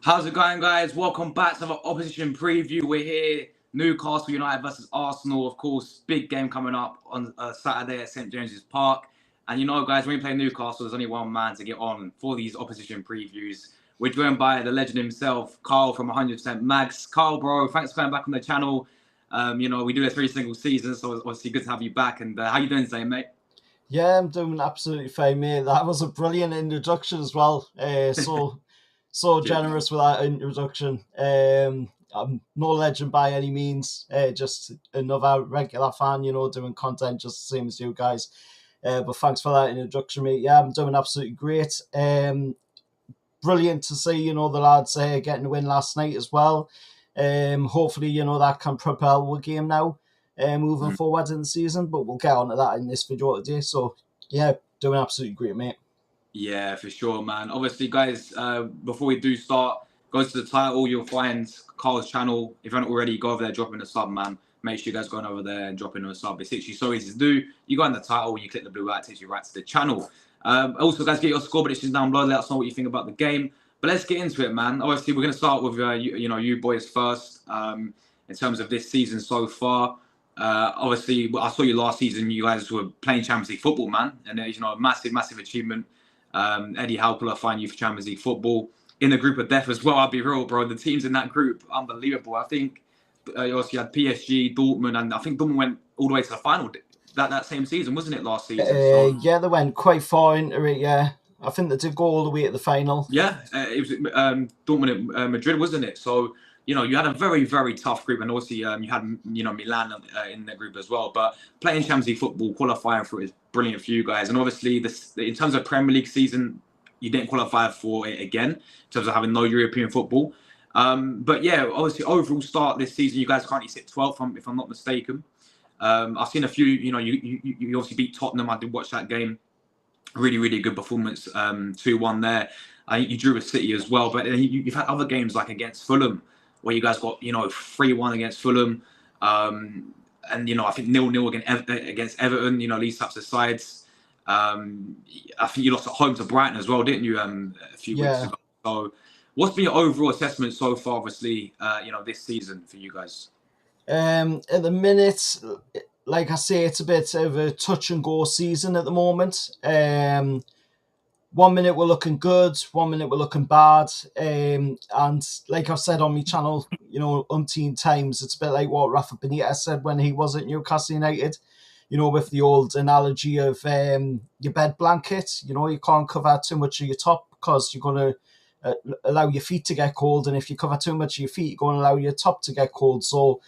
How's it going, guys? Welcome back to the opposition preview. We're here, Newcastle United versus Arsenal. Of course, big game coming up on Saturday at St James's Park. And you know, guys, when we play Newcastle, there's only one man to get on for these opposition previews. We're joined by the legend himself, Carl from 100% Mags. Carl, bro, thanks for coming back on the channel. We do this every single season, so it's obviously good to have you back. And how you doing today, mate? Yeah, I'm doing absolutely fine, mate. That was a brilliant introduction as well. So generous with that introduction. I'm no legend by any means. Just another regular fan, doing content just the same as you guys. But thanks for that introduction, mate. Yeah, I'm doing absolutely great. Brilliant to see, the lads getting a win last night as well. Hopefully, that can propel the game now. Moving forward in the season, but we'll get on to that in this video today. So, yeah, doing absolutely great, mate. Yeah, for sure, man. Obviously, guys, before we do start, go to the title. You'll find Carl's channel. If you haven't already, go over there, drop in a sub, man. Make sure you guys go over there and drop in a sub. It's actually so easy to do. You go in the title, you click the blue light, takes you right to the channel. Also, guys, get your score predictions down below. Let us know what you think about the game. But let's get into it, man. Obviously, we're going to start with you boys first. In terms of this season so far. Obviously, I saw you last season. You guys were playing Champions League football, man, and a massive achievement. Eddie Howe qualifying you for Champions League football in the group of death as well. I'll be real, bro. The teams in that group, unbelievable. I think you also had PSG, Dortmund, and I think Dortmund went all the way to the final that same season, wasn't it? Last season. Yeah, they went quite far into it. Yeah, I think they did go all the way to the final. Yeah, it was Dortmund at Madrid, wasn't it? So. You had a very tough group, and obviously you had Milan in that group as well. But playing Champions League football, qualifying for it is brilliant for you guys. And obviously, in terms of Premier League season, you didn't qualify for it again in terms of having no European football. But yeah, obviously overall start this season, you guys currently sit 12th, if I'm not mistaken. I've seen a few. You obviously beat Tottenham. I did watch that game. Really good performance. 2-1 there. I think you drew with City as well. But you've had other games like against Fulham, where you guys got 3-1 against Fulham, and I think 0-0 against Everton. These types of sides. I think you lost at home to Brighton as well, didn't you? A few weeks ago. So, what's been your overall assessment so far? Obviously, this season for you guys. At the minute, like I say, it's a bit of a touch and go season at the moment. 1 minute we're looking good, 1 minute we're looking bad. And like I've said on my channel, umpteen times, it's a bit like what Rafa Benitez said when he was at Newcastle United, with the old analogy of your bed blanket. You can't cover too much of your top because you're going to allow your feet to get cold. And if you cover too much of your feet, you're going to allow your top to get cold. So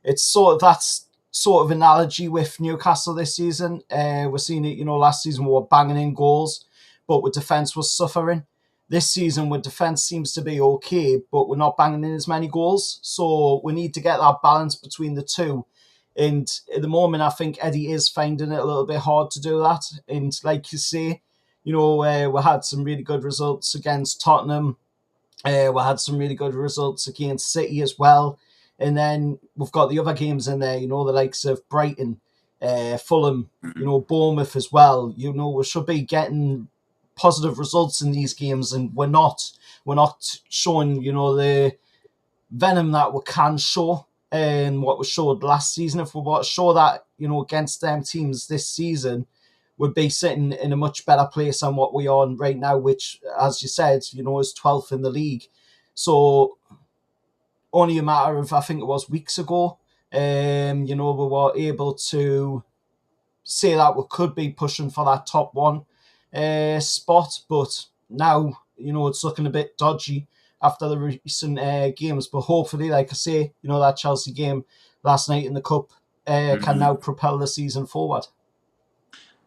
it's sort of that sort of analogy with Newcastle this season. We're seeing it, last season we were banging in goals, but with defence was suffering. This season, with defence seems to be okay, but we're not banging in as many goals. So we need to get that balance between the two. And at the moment, I think Eddie is finding it a little bit hard to do that. And like you say, we had some really good results against Tottenham. We had some really good results against City as well. And then we've got the other games in there, the likes of Brighton, Fulham, Bournemouth as well. We should be getting positive results in these games, and we're not showing the venom that we can show and what we showed last season. If we were to show that against them teams this season, we'd be sitting in a much better place than what we are right now, which, as you said, is 12th in the league. So only a matter of, I think it was weeks ago, we were able to say that we could be pushing for that top one spot, but now it's looking a bit dodgy after the recent games. But hopefully, like I say, that Chelsea game last night in the cup can now propel the season forward.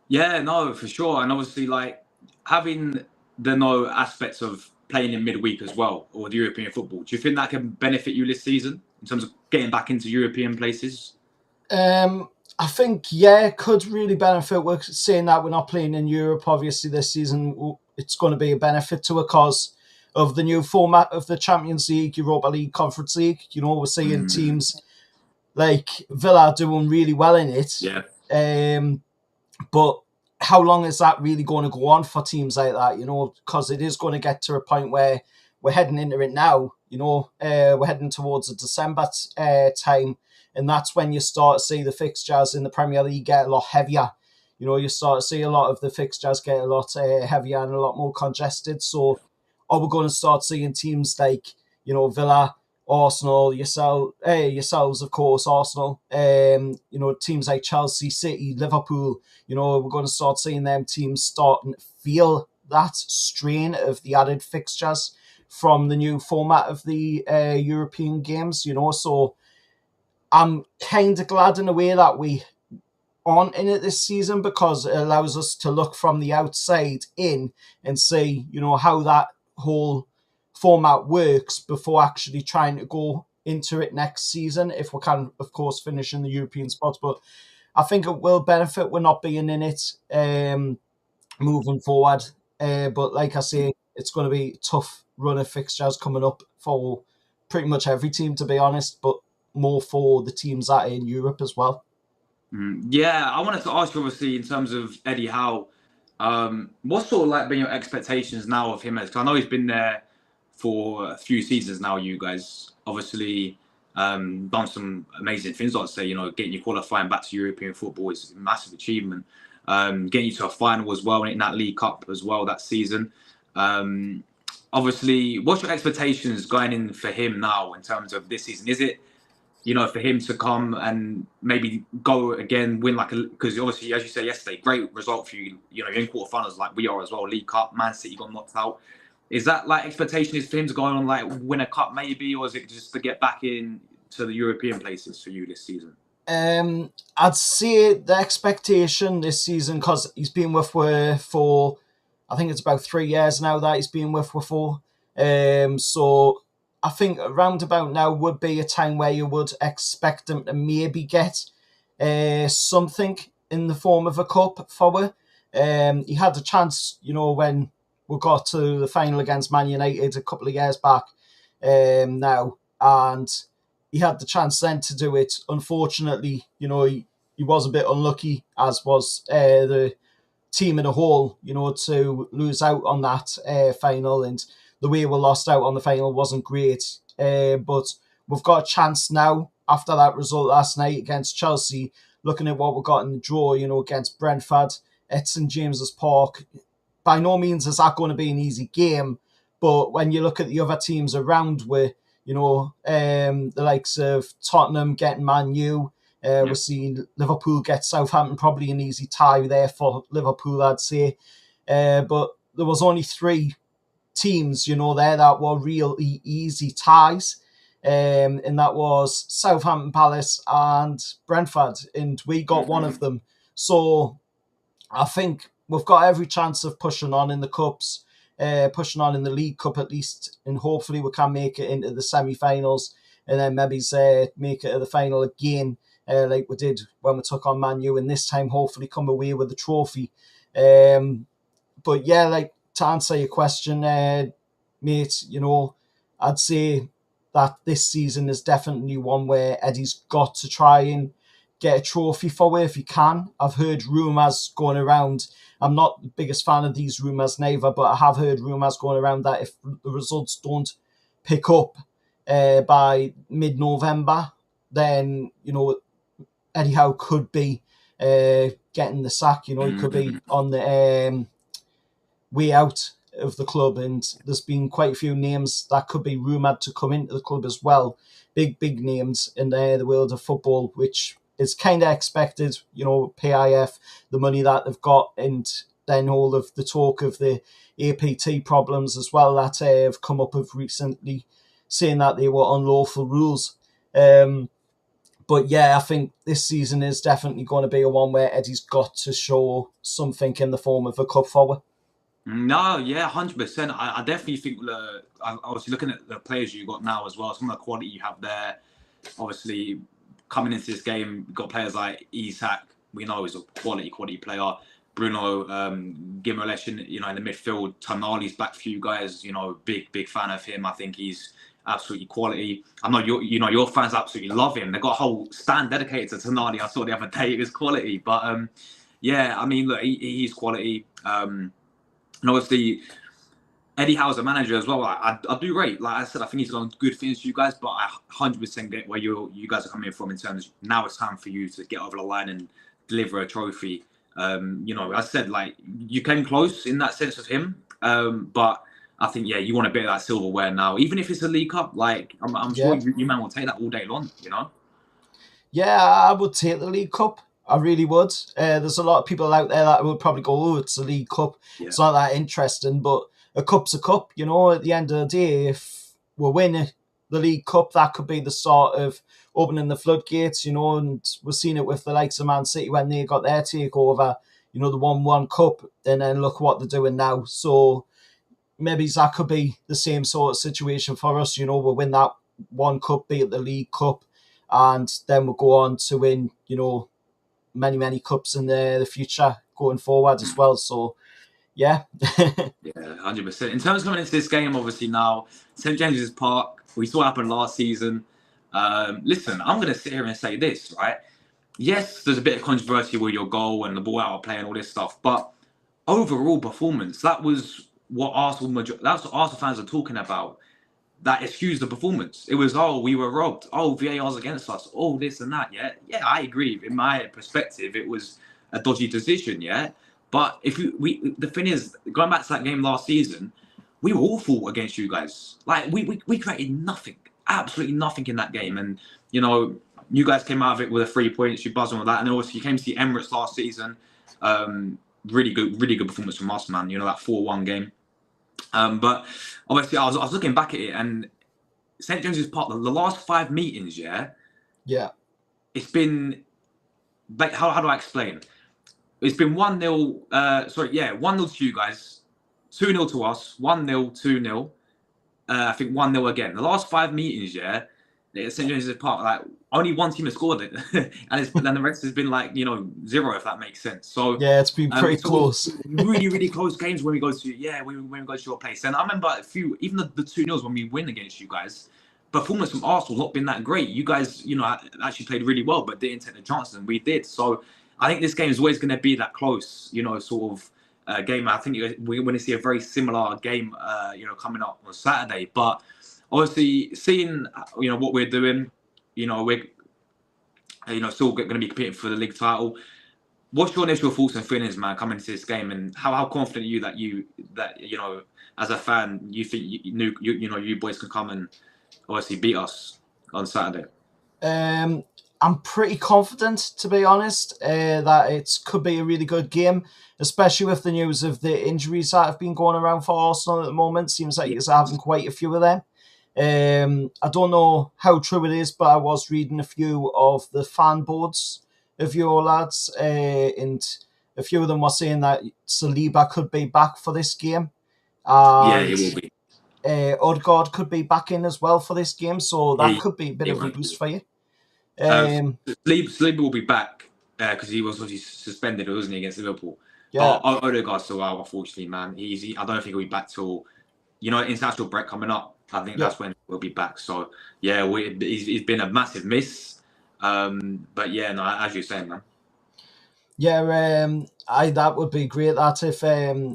Yeah, no, for sure. And obviously, like having the aspects of playing in midweek as well, or the European football, do you think that can benefit you this season in terms of getting back into European places? I think, it could really benefit. We're saying that we're not playing in Europe, obviously, this season. It's going to be a benefit to it because of the new format of the Champions League, Europa League, Conference League. We're seeing teams like Villa doing really well in it. Yeah. But how long is that really going to go on for teams like that? Because it is going to get to a point where we're heading into it now. We're heading towards the December time, and that's when you start to see the fixtures in the Premier League get a lot heavier. You start to see a lot of the fixtures get a lot heavier and a lot more congested. So, are we going to start seeing teams like, Villa, Arsenal, yourselves, of course, Arsenal, teams like Chelsea, City, Liverpool, we're going to start seeing them teams starting to feel that strain of the added fixtures from the new format of the European games, so I'm kind of glad in a way that we aren't in it this season, because it allows us to look from the outside in and see, how that whole format works before actually trying to go into it next season, if we can, of course, finish in the European spots. But I think it will benefit we're not being in it moving forward. But like I say, it's going to be a tough run of fixtures coming up for pretty much every team, to be honest, but more for the teams that are in Europe as well. Yeah, I wanted to ask you, obviously, in terms of Eddie Howe, what's sort of like been your expectations now of him? Because I know he's been there for a few seasons now. You guys obviously done some amazing things. I'd say, getting you qualifying back to European football is a massive achievement. Getting you to a final as well, and in that League Cup as well that season. Obviously, what's your expectations going in for him now in terms of this season? Is it, for him to come and maybe go again, win because obviously, as you said yesterday, great result for you. You're in quarterfinals like we are as well. League Cup, Man City got knocked out. Is that expectation is for him to go on win a cup maybe, or is it just to get back in to the European places for you this season? I'd say the expectation this season, because he's been with for, I think it's about 3 years now that he's been with for. So I think around about now would be a time where you would expect him to maybe get something in the form of a cup for it. He had the chance, when we got to the final against Man United a couple of years back now, and he had the chance then to do it. Unfortunately, he was a bit unlucky, as was the team in a whole, to lose out on that final, and the way we lost out on the final wasn't great. But we've got a chance now after that result last night against Chelsea, looking at what we got in the draw, against Brentford at St James's Park. By no means is that going to be an easy game, but when you look at the other teams around, where the likes of Tottenham getting Man U, we're seeing Liverpool get Southampton, probably an easy tie there for Liverpool, I'd say. But there was only 3 teams, there that were really easy ties. And that was Southampton, Palace and Brentford. And we got one of them. So I think we've got every chance of pushing on in the Cups, pushing on in the League Cup at least. And hopefully we can make it into the semi-finals and then maybe make it to the final again, like we did when we took on Man U. And this time hopefully come away with the trophy. But yeah, to answer your question, mate, I'd say that this season is definitely one where Eddie's got to try and get a trophy for it if he can. I've heard rumours going around. I'm not the biggest fan of these rumours neither, but I have heard rumours going around that if the results don't pick up by mid-November, then, Eddie Howe could be getting the sack. He could be on the way out of the club, and there's been quite a few names that could be rumoured to come into the club as well. Big names in the world of football, which is kind of expected, PIF, the money that they've got, and then all of the talk of the APT problems as well that have come up of recently, saying that they were unlawful rules. But yeah, I think this season is definitely going to be a one where Eddie's got to show something in the form of a cup forward. No, yeah, 100%. I definitely think, obviously looking at the players you got now as well, some of the quality you have there, obviously coming into this game, you've got players like Isak, we know he's a quality player. Bruno Guimaraes, in the midfield. Tonali's back for you guys, big fan of him. I think he's absolutely quality. I know your fans absolutely love him. They've got a whole stand dedicated to Tonali. I saw the other day it was quality. But yeah, I mean, look, he's quality. And obviously, Eddie Howe's the manager as well. I do rate. Like I said, I think he's done good things for you guys, but I 100% get where you guys are coming from in terms of now it's time for you to get over the line and deliver a trophy. I said like you came close in that sense of him, but I think you want a bit of that silverware now, even if it's a League Cup. Like I'm sure Yeah. you man will take that all day long. Yeah, I would take the League Cup. I really would. There's a lot of people out there that would probably go, "Oh, it's a League Cup. Yeah. It's not that interesting." But a cup's a cup. At the end of the day, if we win the League Cup, that could be the start of opening the floodgates. And we've seen it with the likes of Man City when they got their takeover. The 1-1 cup, and then look what they're doing now. So maybe that could be the same sort of situation for us. We'll win that one cup, be it the League Cup, and then we'll go on to win, many, many cups in the future going forward as well. So, yeah. Yeah, 100%. In terms of coming into this game, obviously now, St. James's Park, we saw it happen last season. Listen, I'm going to sit here and say this, right? Yes, there's a bit of controversy with your goal and the ball out of play and all this stuff, but overall performance, that's what Arsenal fans are talking about. That excused the performance. It was, we were robbed. VAR's against us. This and that. Yeah, I agree. In my perspective, it was a dodgy decision. Yeah, but the thing is, going back to that game last season, we were awful against you guys. Like we created nothing, absolutely nothing in that game, and you guys came out of it with a 3 points. You buzzed on with that, and obviously you came to the Emirates last season. Really good performance from us, man. That 4-1 game. But obviously, I was looking back at it, and St. James's Park, the last 5 meetings, yeah, it's been like how do I explain? It's been 1-0. 1-0 to you guys, 2-0 to us, 1-0, 2-0. I think 1-0 again. The last 5 meetings, at St. James's Park, like only one team has scored it, and the rest has been like 0, if that makes sense. So yeah, it's been pretty close. Really, really close games when we go to when we go to your place. And I remember even the 2-0s when we win against you guys. Performance from Arsenal not been that great. You guys, actually played really well, but didn't take the chances, and we did. So I think this game is always going to be that close, sort of game. I think we're going to see a very similar game, coming up on Saturday. But obviously, seeing what we're doing, we're still going to be competing for the league title. What's your initial thoughts and feelings, man, coming into this game, and how confident are you that as a fan, you think you boys can come and obviously beat us on Saturday? I'm pretty confident, to be honest, that it could be a really good game, especially with the news of the injuries that have been going around for Arsenal at the moment. Seems like he's having quite a few of them. I don't know how true it is, but I was reading a few of the fan boards of your lads, and a few of them were saying that Saliba could be back for this game. He will be. Odegaard could be back in as well for this game, so that could be a bit of a boost for you. Saliba will be back because he was obviously suspended, wasn't he, against Liverpool? Yeah. But Odegaard's still out, unfortunately, man. I don't think he'll be back till international break coming up. I think that's when we'll be back. So he's been a massive miss. But as you're saying, man. Yeah, that would be great. That if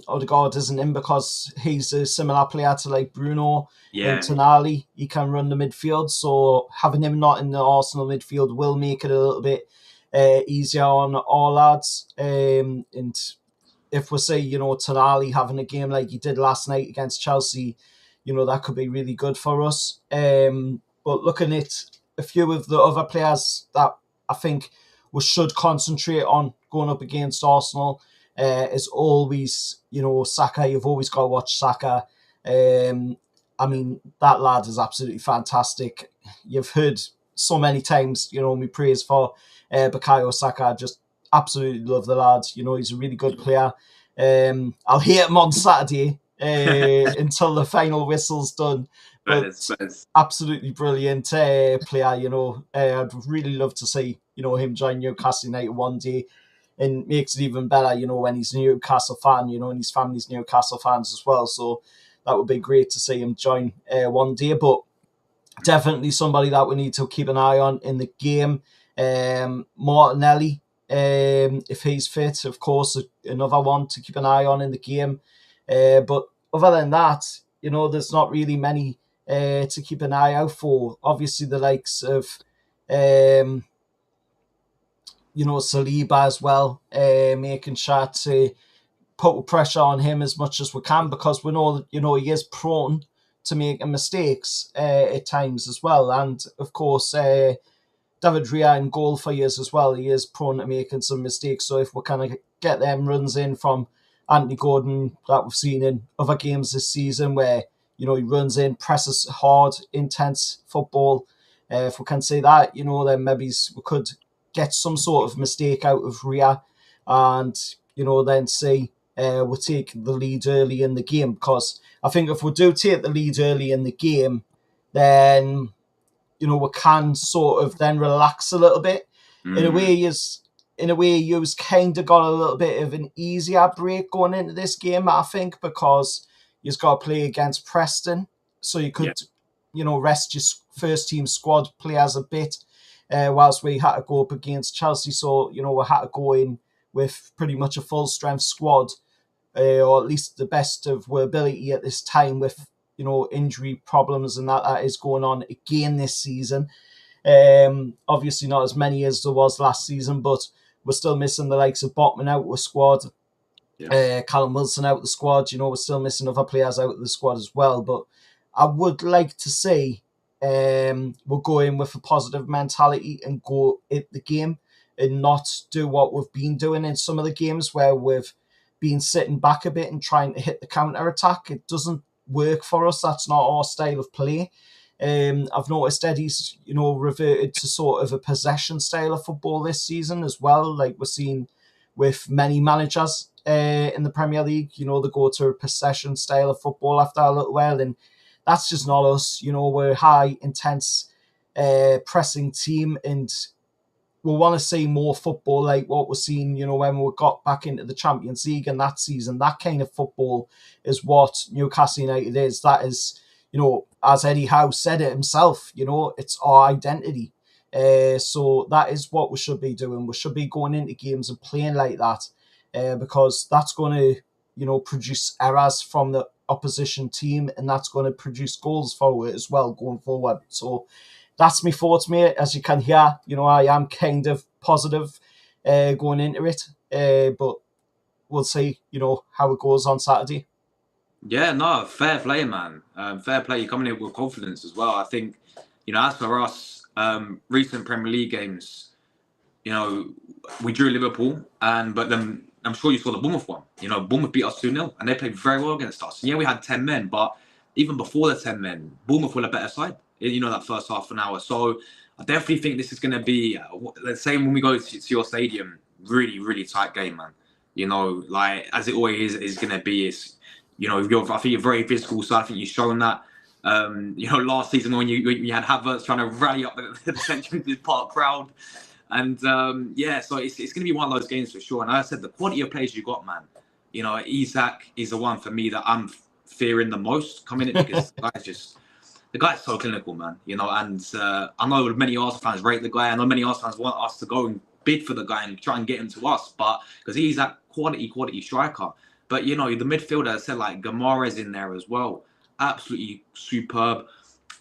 Odegaard isn't in, because he's a similar player to like Bruno and Tonali, he can run the midfield. So having him not in the Arsenal midfield will make it a little bit easier on all lads. And if we say Tonali having a game like he did last night against Chelsea, that could be really good for us. But looking at a few of the other players that I think we should concentrate on going up against Arsenal is always, Saka. You've always got to watch Saka. I mean, that lad is absolutely fantastic. You've heard so many times, me praise for Bukayo Saka. I just absolutely love the lad. He's a really good player. I'll hate him on Saturday until the final whistle's done. But absolutely brilliant player, I'd really love to see, him join Newcastle United one day, and makes it even better, when he's a Newcastle fan, and his family's Newcastle fans as well. So that would be great to see him join one day. But definitely somebody that we need to keep an eye on in the game. Martinelli, if he's fit, of course, another one to keep an eye on in the game. But other than that, there's not really many to keep an eye out for. Obviously, the likes of Saliba as well, making sure to put pressure on him as much as we can, because we know that, he is prone to making mistakes at times as well. And of course, David Rhea in goal for years as well. He is prone to making some mistakes. So if we kind of get them runs in from Anthony Gordon that we've seen in other games this season, where he runs in, presses hard, intense football. If we can say that, then maybe we could get some sort of mistake out of Rhea, and then see we'll take the lead early in the game. Because I think if we do take the lead early in the game, then we can sort of then relax a little bit. In a way, you've kind of got a little bit of an easier break going into this game, I think, because you've got to play against Preston, so you could, rest your first team squad players a bit, whilst we had to go up against Chelsea. So, we had to go in with pretty much a full strength squad, or at least the best of our ability at this time, with injury problems and that is going on again this season. Obviously not as many as there was last season, but we're still missing the likes of Botman out of the squad. Yes. Callum Wilson out of the squad. We're still missing other players out of the squad as well. But I would like to see we'll go in with a positive mentality and go at the game, and not do what we've been doing in some of the games where we've been sitting back a bit and trying to hit the counter attack. It doesn't work for us. That's not our style of play. I've noticed Eddie's, reverted to sort of a possession style of football this season as well, like we're seeing with many managers in the Premier League. They go to a possession style of football after a little while, and that's just not us. We're a high, intense, pressing team, and we want to see more football like what we're seeing, when we got back into the Champions League in that season. That kind of football is what Newcastle United is. That is, as Eddie Howe said it himself, it's our identity. So that is what we should be doing. We should be going into games and playing like that, because that's going to, produce errors from the opposition team, and that's going to produce goals for it as well going forward. So that's my thoughts, mate. As you can hear, I am kind of positive going into it, but we'll see, how it goes on Saturday. Yeah, no, fair play, man. Fair play. You're coming in with confidence as well. I think, as for us, recent Premier League games, we drew Liverpool, but then I'm sure you saw the Bournemouth one. Bournemouth beat us 2-0, and they played very well against us. And yeah, we had 10 men, but even before the 10 men, Bournemouth were a better side. That first half an hour. So I definitely think this is going to be, let's say when we go to your stadium, really, really tight game, man. Like as it always is going to be. I think you're very physical, so I think you've shown that. Last season when you had Havertz trying to rally up the Central Park crowd. And so it's going to be one of those games for sure. And as I said, the quality of players you got, man. Isak is the one for me that I'm fearing the most coming in, because the guy's so clinical, man. And I know many Arsenal fans rate the guy. I know many Arsenal fans want us to go and bid for the guy and try and get him to us, but because he's that quality striker. But the midfielder, I said, like Gamara's in there as well, absolutely superb.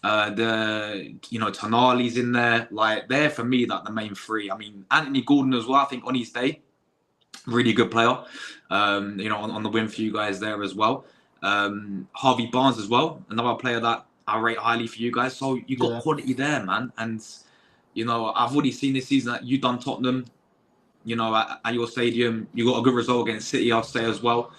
Tonali's in there. Like they're for me like the main three. I mean, Anthony Gordon as well. I think on his day, really good player. On the win for you guys there as well. Harvey Barnes as well, another player that I rate highly for you guys. So you got quality there, man. And I've already seen this season that you've done Tottenham. At your stadium, you got a good result against City, I'll say as well.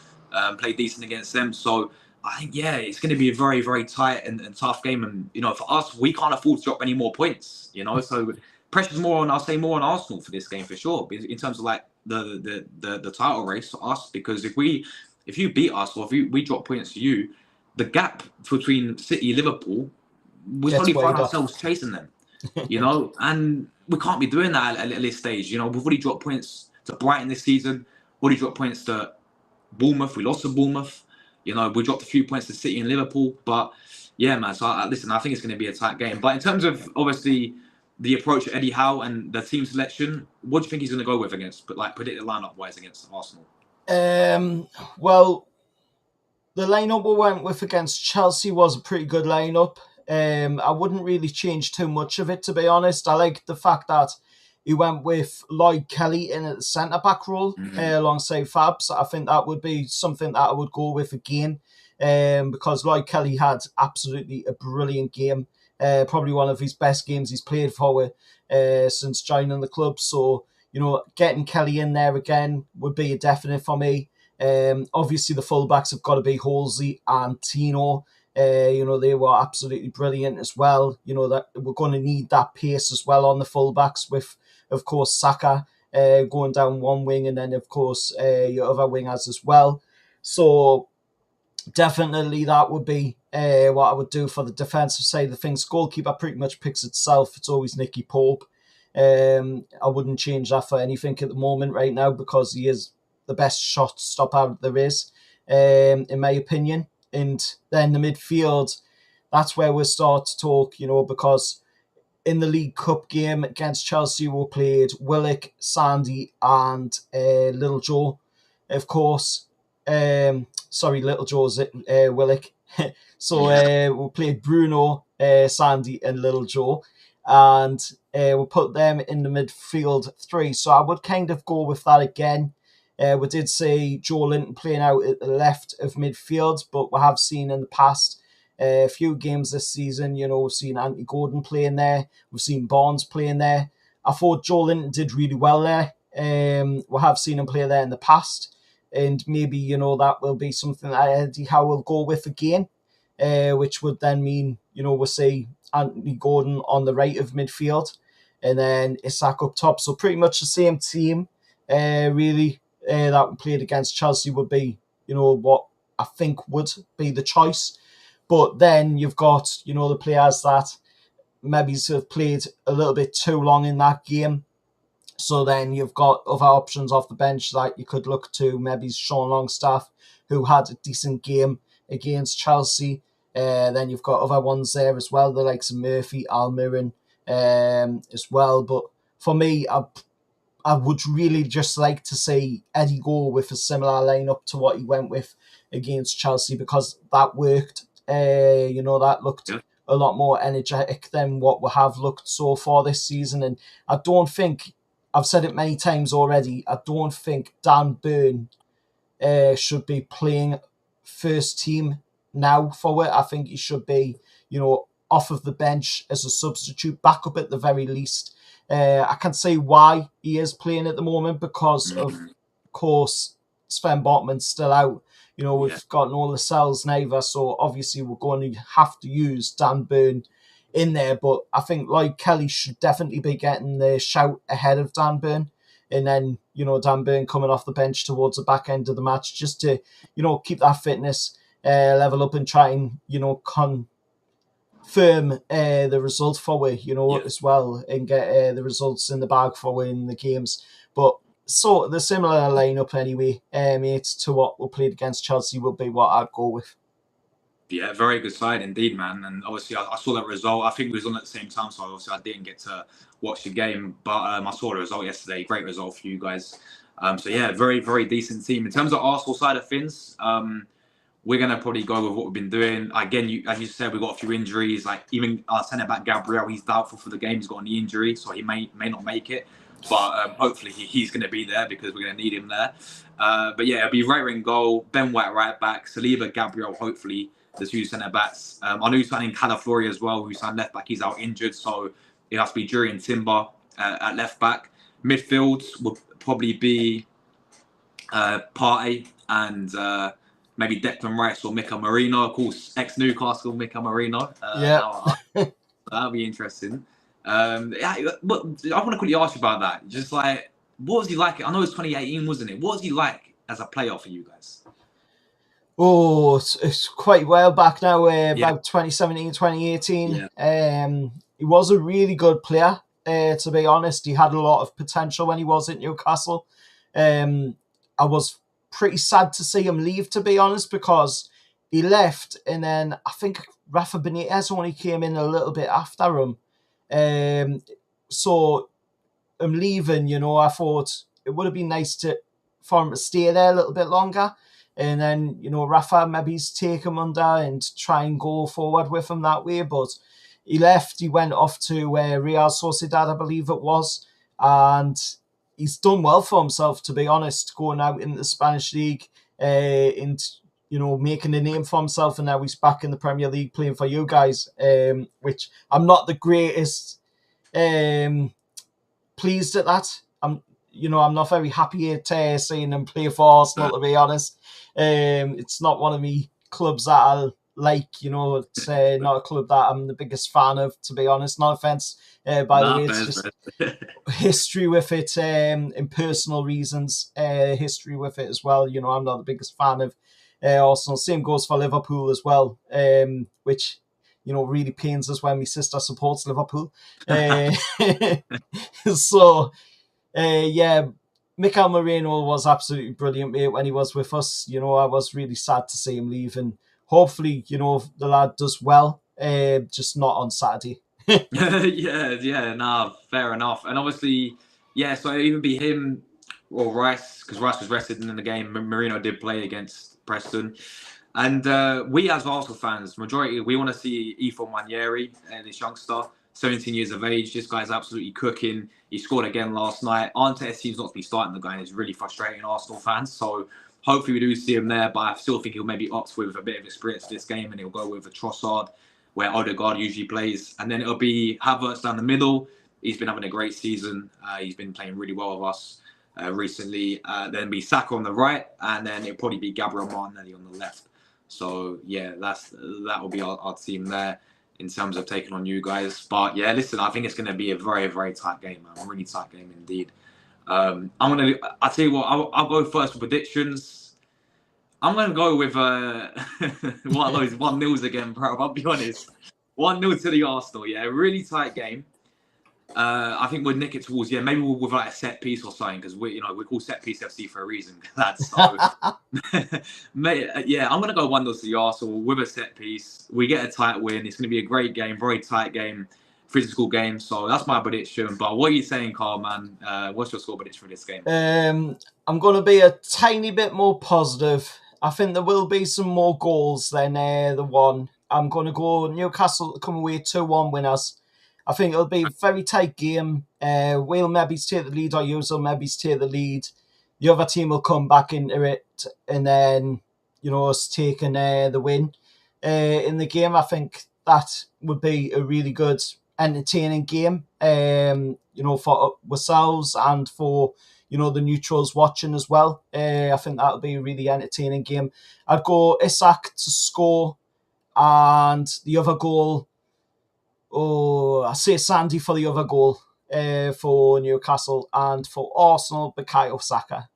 Played decent against them. So I think, it's going to be a very, very tight and tough game. And, for us, we can't afford to drop any more points, So pressure's I'll say more on Arsenal for this game for sure, in terms of like the title race for us. Because if you beat us, or if we drop points to you, the gap between City and Liverpool, we only find ourselves chasing them, and we can't be doing that at this stage. We've already dropped points to Brighton this season, already dropped points to Bournemouth. We lost to Bournemouth. We dropped a few points to City and Liverpool. But yeah, man, so I think it's going to be a tight game. But in terms of obviously the approach of Eddie Howe and the team selection, what do you think he's going to go with against, predicted lineup wise against Arsenal? Well, the lineup we went with against Chelsea was a pretty good lineup. I wouldn't really change too much of it, to be honest. I like the fact that he went with Lloyd Kelly in at the centre back role alongside Fabs. I think that would be something that I would go with again, because Lloyd Kelly had absolutely a brilliant game. Probably one of his best games he's played for since joining the club. So, getting Kelly in there again would be a definite for me. Obviously, the fullbacks have got to be Halsey and Tino. They were absolutely brilliant as well. That we're going to need that pace as well on the fullbacks with, of course, Saka going down one wing, and then, of course, your other wingers as well. So definitely that would be what I would do for the defensive side of things. Goalkeeper pretty much picks itself. It's always Nicky Pope. I wouldn't change that for anything at the moment right now, because he is the best shot stopper there is, in my opinion. And then the midfield, that's where we'll start to talk, because in the League Cup game against Chelsea, we played Willock, Sandy, and Little Joe. Of course, Little Joe's Willock. So we played Bruno, Sandy, and Little Joe, and we put them in the midfield three. So I would kind of go with that again. We did see Joe Linton playing out at the left of midfield, but we have seen in the past a few games this season, we've seen Anthony Gordon playing there. We've seen Barnes playing there. I thought Joe Linton did really well there. We have seen him play there in the past, and maybe, that will be something that Eddie Howe will go with again, which would then mean, we'll see Anthony Gordon on the right of midfield, and then Isak up top. So pretty much the same team, really, that we played against Chelsea would be, what I think would be the choice. But then you've got, the players that maybe have played a little bit too long in that game. So then you've got other options off the bench that you could look to. Maybe Sean Longstaff, who had a decent game against Chelsea. Then you've got other ones there as well, the likes of Murphy, Almiron as well. But for me, I would really just like to see Eddie go with a similar lineup to what he went with against Chelsea, because that worked. That looked a lot more energetic than what we have looked so far this season. And I don't think, I've said it many times already, I don't think Dan Burn should be playing first team now for it. I think he should be, off of the bench as a substitute, backup at the very least. I can see why he is playing at the moment, because of course Sven Botman's still out. We've got no Lascelles neither, so obviously we're going to have to use Dan Burn in there. But I think Lloyd Kelly should definitely be getting the shout ahead of Dan Burn. And then, Dan Burn coming off the bench towards the back end of the match, just to, keep that fitness level up and try and, confirm the result for we, as well, and get the results in the bag for winning the games. But so the similar lineup anyway, mate, to what we played against Chelsea would be what I'd go with. Yeah, very good side indeed, man. And obviously, I saw that result. I think we was on at the same time, so obviously I didn't get to watch the game. But I saw the result yesterday. Great result for you guys. So yeah, very, very decent team. In terms of Arsenal side of things, we're going to probably go with what we've been doing. Again, as you said, we've got a few injuries. Like even our centre-back Gabriel, he's doubtful for the game. He's got a knee injury, so he may not make it. But hopefully he's going to be there, because we're going to need him there. But yeah, it'll be Raya in goal, Ben White right back, Saliba, Gabriel, hopefully the two centre-backs. I know he's signing Calaflori as well, who signed left-back. He's out injured, so it has to be Jury and Timber at left-back. Midfield will probably be Partey and maybe Declan Rice or Mika Marino. Of course, ex-Newcastle Mika Marino. That'll be interesting. But I want to quickly ask you about that. Just like, what was he like? I know it was 2018, wasn't it? What was he like as a player for you guys? Oh, it's quite a while back now, about 2017, 2018. He was a really good player, to be honest. He had a lot of potential when he was at Newcastle. I was pretty sad to see him leave, to be honest, because he left, and then I think Rafa Benitez only came in a little bit after him. So him leaving, I thought it would have been nice for him to stay there a little bit longer. And then, Rafa maybe's take him under and try and go forward with him that way. But he left. He went off to Real Sociedad, I believe it was. And he's done well for himself, to be honest, going out in the Spanish league and, making a name for himself. And now he's back in the Premier League playing for you guys, which I'm not the greatest pleased at that. I'm not very happy at seeing him play for Arsenal, to be honest. It's not one of me clubs that I like. It's not a club that I'm the biggest fan of, to be honest. No offense, by the way. It's just history with it, and personal reasons. History with it as well. I'm not the biggest fan of Arsenal. Same goes for Liverpool as well, which really pains us when my sister supports Liverpool. So. Mikel Moreno was absolutely brilliant, mate, when he was with us. I was really sad to see him leave, and hopefully, the lad does well, just not on Saturday. Fair enough. And obviously, so it even be him or Rice, because Rice was rested in the game. Moreno did play against Preston. And we as Arsenal fans, majority, we want to see Ethan Nwaneri, this youngster, 17 years of age. This guy's absolutely cooking. He scored again last night. Arteta seems not to be starting the guy, and it's really frustrating Arsenal fans. So hopefully we do see him there, but I still think he'll maybe opt with a bit of experience this game, and he'll go with a Trossard, where Odegaard usually plays. And then it'll be Havertz down the middle. He's been having a great season. He's been playing really well with us recently. Then be Saka on the right, and then it'll probably be Gabriel Martinelli on the left. So that will be our team there in terms of taking on you guys. But yeah, listen, I think it's going to be a very, very tight game, man. A really tight game indeed. I'll tell you what, I'll go first with predictions. I'm going to go with one of those 1-0s again, bro. I'll be honest. 1-0 to the Arsenal, yeah. Really tight game. I think we'll nick it towards, maybe with like a set piece or something, because we call set piece FC for a reason. That's so. Mate, I'm gonna go 1-0 to the Arsenal with a set piece. We get a tight win. It's gonna be a great game, very tight game, physical game. So that's my prediction. But what are you saying, Carl, man? What's your score prediction for this game? I'm gonna be a tiny bit more positive. I think there will be some more goals than the one. I'm gonna go Newcastle to come away 2-1 winners. I think it'll be a very tight game. We'll maybe take the lead, or you'll maybe take the lead. The other team will come back into it, and then, us taking the win in the game. I think that would be a really good, entertaining game, for ourselves and for, the neutrals watching as well. I think that'll be a really entertaining game. I'd go Isak to score, and the other goal, I say Sandy for the other goal for Newcastle, and for Arsenal, Bukayo Saka.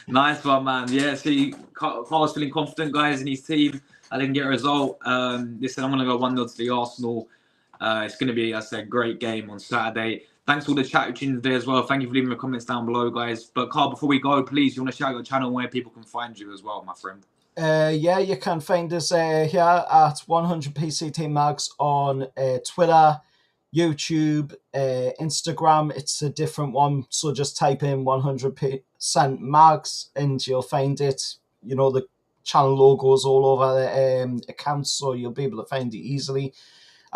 Nice one, man. Yeah, see, Carl's feeling confident, guys, in his team. I didn't get a result. Listen, I'm going to go 1-0 to the Arsenal. It's going to be, as I said, a great game on Saturday. Thanks for all the chat who tuned today as well. Thank you for leaving the comments down below, guys. But Carl, before we go, please, you want to shout out your channel where people can find you as well, my friend? You can find us here at 100PCT Mags on Twitter, YouTube, Instagram. It's a different one, so just type in 100% Mags and you'll find it. The channel logos all over the accounts, so you'll be able to find it easily.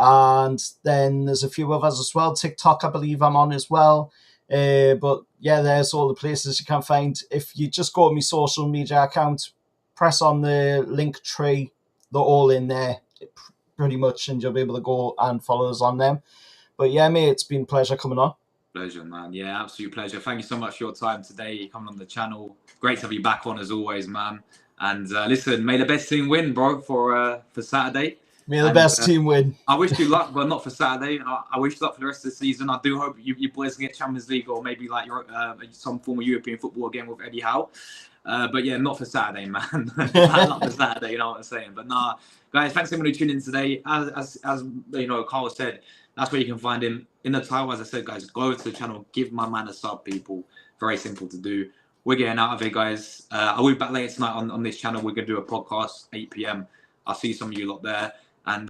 And then there's a few others as well. TikTok, I believe I'm on as well. But yeah, there's all the places you can find. If you just go to my social media account, press on the link tree, they're all in there pretty much, and you'll be able to go and follow us on them. But yeah, mate, it's been a pleasure coming on. Pleasure, man. Yeah, absolute pleasure. Thank you so much for your time today, coming on the channel. Great to have you back on as always, man. And listen, may the best team win, bro, for Saturday. May the best team win. I wish you luck, but not for Saturday. I wish you luck for the rest of the season. I do hope you boys can get Champions League, or maybe like some form of European football again with Eddie Howe. But yeah, not for Saturday, man. Not for Saturday, you know what I'm saying. But nah, guys, thanks everyone who tuned in today. As Carl said, that's where you can find him in the title. As I said, guys, go over to the channel, give my man a sub, people. Very simple to do. We're getting out of it, guys. I will be back later tonight on this channel. We're gonna do a podcast 8 p.m. I'll see some of you lot there. And